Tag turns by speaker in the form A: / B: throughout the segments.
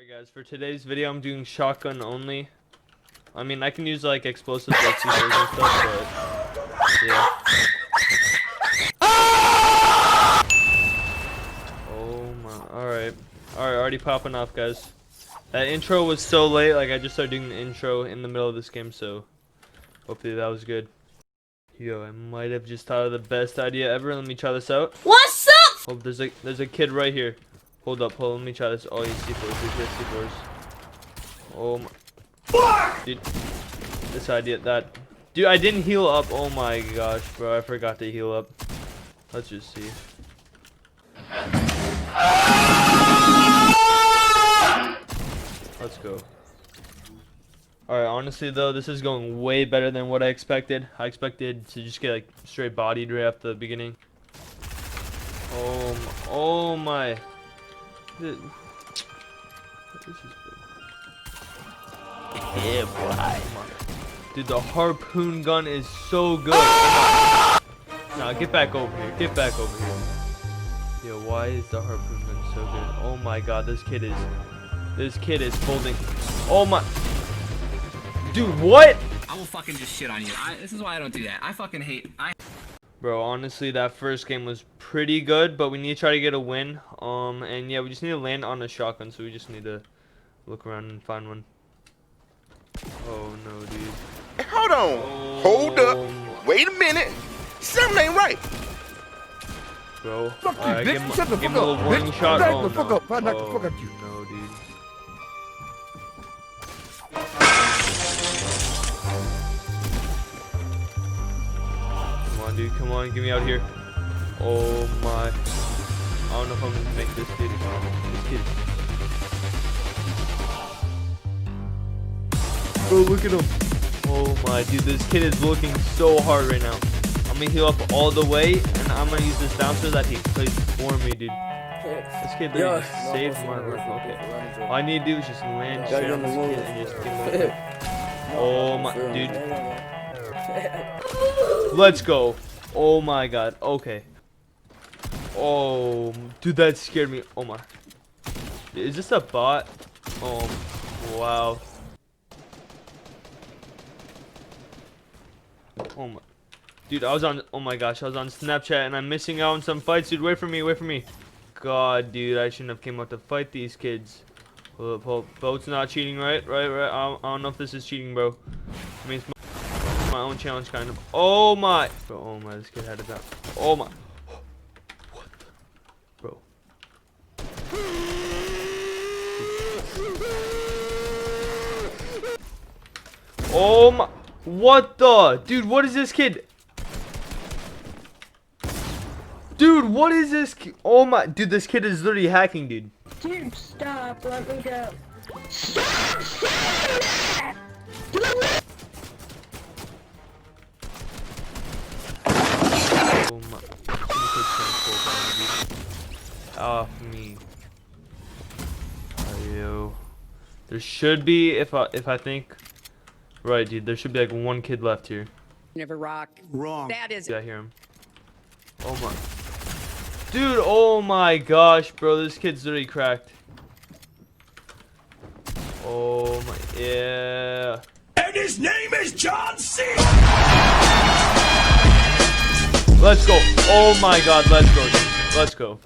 A: Alright guys, for today's video I'm doing shotgun only. I mean, I can use like explosives like C4s and stuff, but yeah. Oh my, alright, already popping off, guys. That intro was so late, like I just started doing the intro in the middle of this game, so hopefully that was good. Yo, I might have just thought of the best idea ever. Let me try this out.
B: What's up?
A: Oh, there's a kid right here. Hold up, let me try this. Oh, he's C4s, he's C4s. Oh my. Fuck! Dude, this idea, dude, I didn't heal up. Oh my gosh, bro, I forgot to heal up. Let's just see. Let's go. Alright, honestly though, this is going way better than what I expected. I expected to just get like straight bodied right off the beginning. Oh my. This is
C: yeah, boy.
A: Dude, the harpoon gun is so good. Oh my. Nah, get back over here. Get back over here. Yo, why is the harpoon gun so good? Oh my god, this kid is folding. Oh my. Dude, what?
C: I will fucking just shit on you. This is why I don't do that. I fucking hate.
A: Bro, honestly, that first game was pretty good, but we need to try to get a win. And yeah, we just need to land on a shotgun, so we just need to look around and find one. Oh no, dude.
D: Hold on.
A: Oh,
D: Hold up. Wait a minute. Something ain't right.
A: Bro,
E: Fuck you,
A: alright,
E: bitch.
A: give him a little warning shot.
E: Back
A: Oh
E: the fuck
A: no.
E: up. I'll knock the fuck out you.
A: No, dude. Come on, dude. Come on, get me out here. Oh my. I don't know if I'm gonna make this, dude. This kid. Bro, look at him. Oh my, dude. This kid is looking so hard right now. I'm gonna heal up all the way, and I'm gonna use this bouncer that he plays for me, dude. This kid literally just saved my life. Okay. All I need to do is just land straight on this kid and just get him. Oh my, dude. Let's go. Oh my god. Okay. Oh, dude, that scared me. Oh my. Is this a bot? Oh, wow. Oh my. Dude, I was on, oh my gosh, I was on Snapchat and I'm missing out on some fights, dude. Wait for me, wait for me. God, dude, I shouldn't have came out to fight these kids. Hold up, Boat's not cheating, right? Right. I don't know if this is cheating, bro. I mean, it's my own challenge, kind of. Oh my. Bro, oh my, this kid had it out. Oh my. What the? Bro. Oh my. What the? Dude, what is this kid? Dude, what is this? Oh my, dude, this kid is literally hacking, dude.
B: Dude, stop. Let me go.
A: Oh my. Off me. Yo. There should be, if I think right, dude, there should be like one kid left here.
F: Never rock.
E: Wrong.
F: That is.
A: Yeah, I hear him. Oh my. Dude, oh my gosh, bro, this kid's literally cracked. Oh my, yeah.
E: And his name is John C.
A: Let's go. Oh my god, let's go, dude. Let's go.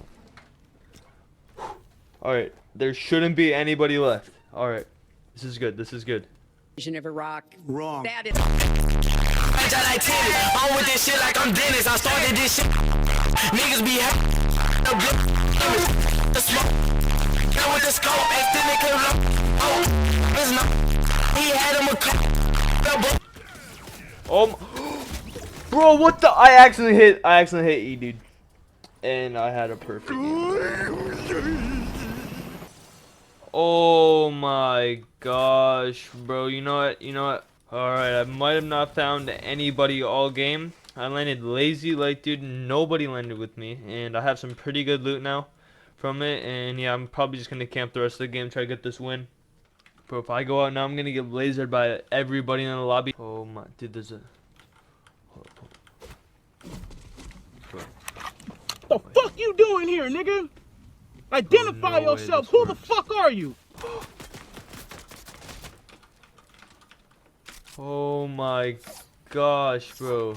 A: Alright, there shouldn't be anybody left. Alright, this is good, this is good.
F: You should never rock.
E: Wrong.
F: That is.
G: I'm with this shit like I'm Dennis. I started this shit. Niggas be happy. The smoke. Now with the scope. He had him a
A: Oh my. Bro, what the? I accidentally hit E, dude. And I had a perfect game. Oh my gosh, bro. You know what? Alright, I might have not found anybody all game. I landed lazy, like, dude, nobody landed with me. And I have some pretty good loot now from it. And yeah, I'm probably just going to camp the rest of the game, try to get this win. Bro, if I go out now, I'm going to get lasered by everybody in the lobby. Oh my, dude, there's a... Hold up.
H: The fuck you doing here, nigga? Identify
A: no way
H: yourself.
A: this
H: Who the
A: works.
H: fuck are you?
A: Oh my gosh, bro.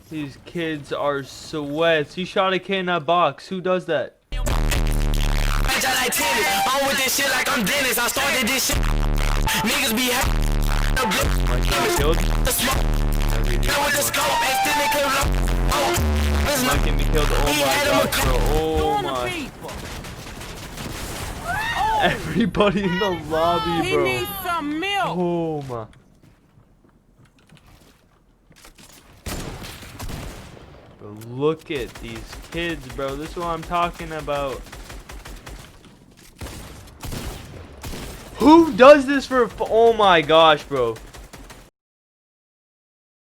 A: These kids are sweats. He shot a kid in that box. Who does that?
G: Bitch, I like tennis. I'm with this shit like I'm Dennis. I started this shit. Niggas be
A: Might get killed.
G: the smoke. With the scope, extended clip. Oh,
A: Might get me killed. Oh my gosh, bro. Oh my. Everybody in the lobby, bro.
F: some milk.
A: Oh my. Bro, look at these kids, bro. This is what I'm talking about. Who does this for? Oh my gosh, bro.